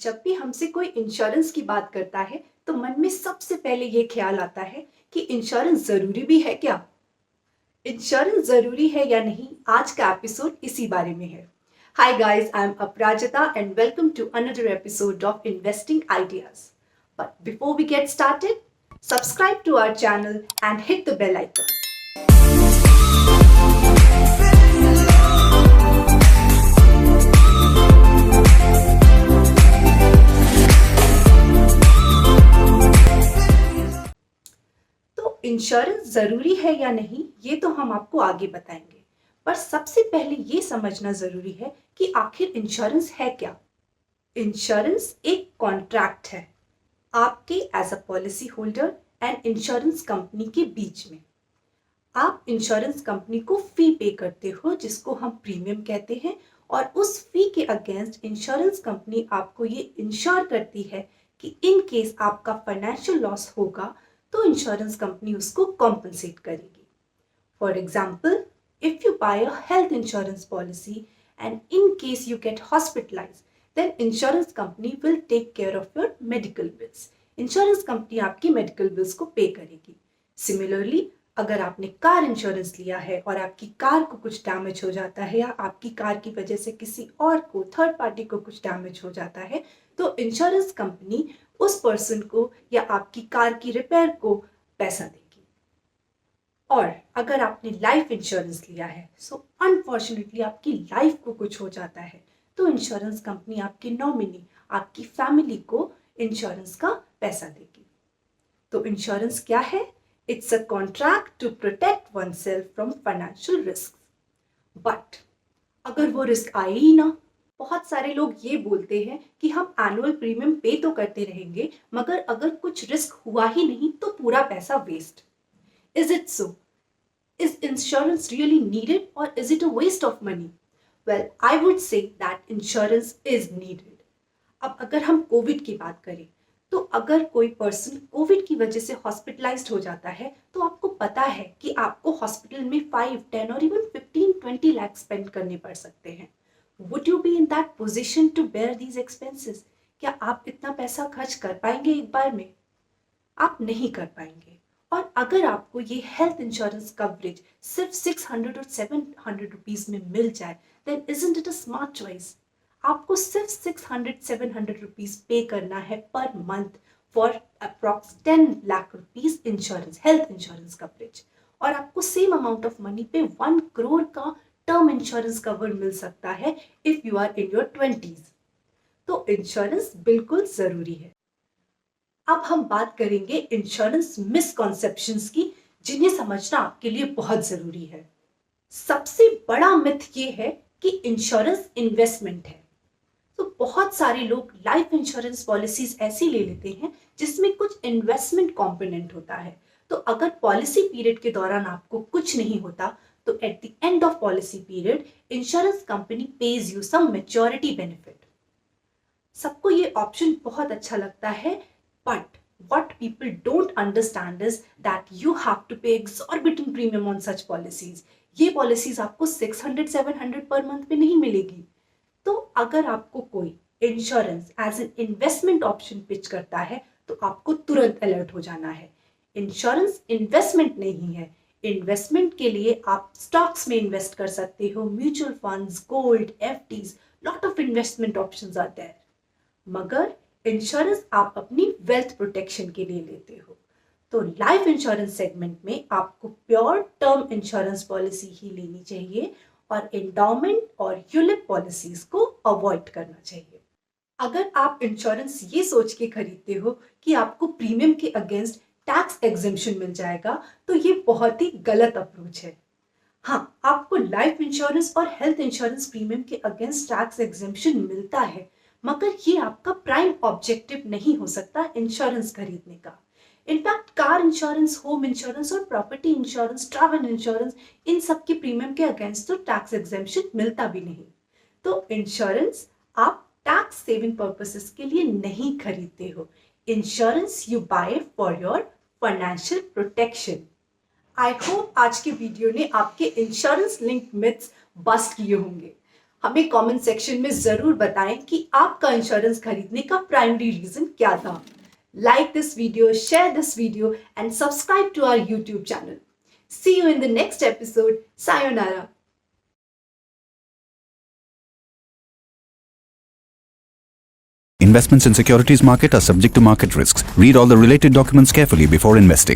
जब भी हमसे कोई इंश्योरेंस की बात करता है तो मन में सबसे पहले ये ख्याल आता है कि इंश्योरेंस जरूरी भी है क्या। इंश्योरेंस जरूरी है या नहीं, आज का एपिसोड इसी बारे में है। Hi guys, I am Aparajita and welcome to another episode of investing ideas. But before we get started, subscribe to our channel and hit the bell icon. Insurance जरूरी है या नहीं, ये तो हम आपको आगे बताएंगे, पर सबसे पहले ये समझना जरूरी है कि आखिर इंश्योरेंस है क्या। इंश्योरेंस एक कॉन्ट्रैक्ट है आपके as a policy holder and insurance company के बीच में। आप इंश्योरेंस कंपनी को फी पे करते हो जिसको हम प्रीमियम कहते हैं, और उस फी के अगेंस्ट इंश्योरेंस कंपनी आपको ये इंश्योर करती है कि इन केस आपका फाइनेंशियल लॉस होगा तो इंश्योरेंस कंपनी उसको कॉम्पनसेट करेगी। For example, if you buy a health insurance policy and in case you get hospitalized, then insurance company will take care of your medical bills. Insurance company आपकी medical bills को pay करेगी। Similarly, अगर आपने car insurance लिया है और आपकी car को कुछ डैमेज हो जाता है या आपकी कार की वजह से किसी और को, थर्ड पार्टी को कुछ डैमेज हो जाता है, तो इंश्योरेंस कंपनी उस पर्सन को या आपकी कार की रिपेयर को पैसा देगी। और अगर आपने लाइफ इंश्योरेंस लिया है, सो अनफॉर्चुनेटली आपकी लाइफ को कुछ हो जाता है, तो इंश्योरेंस कंपनी आपके नॉमिनी, आपकी फैमिली को इंश्योरेंस का पैसा देगी। तो इंश्योरेंस क्या है? It's a contract to protect oneself from financial risk. But अगर वो रिस्क आए ही ना, बहुत सारे लोग ये बोलते हैं कि हम एनुअल प्रीमियम पे तो करते रहेंगे, मगर अगर कुछ रिस्क हुआ ही नहीं तो पूरा पैसा waste. Is it so? Is insurance really needed और is it a waste of money? Well, I would say that insurance is needed. अब अगर हम कोविड की बात करें, तो अगर कोई पर्सन कोविड की वजह से हॉस्पिटलाइज्ड हो जाता है, तो आपको पता है कि आपको हॉस्पिटल में 5, 10 और इवन 15, 20 लाख स्पेंड करने पड़ सकते हैं। Would you be in that position to bear these expenses? क्या आप इतना पैसा खर्च कर पाएंगे एक बार में? आप नहीं कर पाएंगे। और अगर आपको ये हेल्थ इंश्योरेंस कवरेज सिर्फ 600 और 700 रुपीज में मिल जाए, then isn't it a smart choice? आपको सिर्फ 600-700 रुपीज पे करना है per month for approx 10 lakh rupees insurance, health insurance coverage, और आपको सेम अमाउंट ऑफ मनी पे 1 करोड़ का टर्म इंश्योरेंस कवर मिल सकता है if you are in your 20s। तो इंश्योरेंस बिल्कुल जरूरी है। अब हम बात करेंगे इंश्योरेंस मिसकॉन्सेप्शंस की, जिन्हें समझना आपके लिए बहुत जरूरी है। सबसे बड़ा मिथ ये है कि इंश्योरेंस इन्वेस्टमेंट है। तो बहुत सारे लोग लाइफ इंश्योरेंस पॉलिसीज ऐसी ले लेते हैं जिसमें कुछ इन्वेस्टमेंट कंपोनेंट होता है। तो अगर पॉलिसी पीरियड के दौरान आपको कुछ नहीं होता, तो at the end of policy period insurance company pays you some maturity benefit. सबको ये ऑप्शन बहुत अच्छा लगता है, but what people don't understand is that you have to pay exorbitant premium on such policies. ये पॉलिसीज आपको 600-700 per month पे नहीं मिलेगी। तो अगर आपको कोई insurance as an investment option pitch करता है, तो आपको तुरंत अलर्ट हो जाना है। इंश्योरेंस इन्वेस्टमेंट नहीं है। इन्वेस्टमेंट के लिए आप स्टॉक्स में इन्वेस्ट कर सकते हो, mutual funds, gold, FDs, lot of investment options are there. मगर इंश्योरेंस आप अपनी वेल्थ प्रोटेक्शन के लिए लेते हो। तो लाइफ इंश्योरेंस सेगमेंट में आपको प्योर टर्म इंश्योरेंस पॉलिसी ही लेनी चाहिए और एंडाउमेंट और यूलिप पॉलिसीज को अवॉइड करना चाहिए। अगर आप इंश्योरेंस ये सोच के खरीदते हो कि आपको प्रीमियम के अगेंस्ट टैक्स एग्जेम्पशन मिल जाएगा, तो ये बहुत ही गलत अप्रोच है। हाँ, आपको लाइफ इंश्योरेंस और हेल्थ इंश्योरेंस प्रीमियम के अगेंस्ट टैक्स एग्जेम्पशन मिलता है, मगर ये आपका प्राइम ऑब्जेक्टिव नहीं हो सकता इंश्योरेंस खरीदने का। In fact car insurance, home insurance और प्रॉपर्टी इंश्योरेंस, ट्रैवल इंश्योरेंस, इन सब के प्रीमियम के अगेंस्ट तो टैक्स एग्जेम्पशन मिलता भी नहीं। तो इंश्योरेंस आप टैक्स सेविंग पर्पसेस के लिए नहीं खरीदते हो। Insurance you buy for your financial protection. I hope आज के वीडियो ने आपके इंश्योरेंस लिंक मिथ्स बस्ट किए होंगे। हमें कमेंट सेक्शन में जरूर बताएं कि आपका इंश्योरेंस खरीदने का प्राइमरी रीजन क्या था। Like this video, share this video, and subscribe to our YouTube channel. See you in the next episode. Sayonara. Investments in securities market are subject to market risks. Read all the related documents carefully before investing.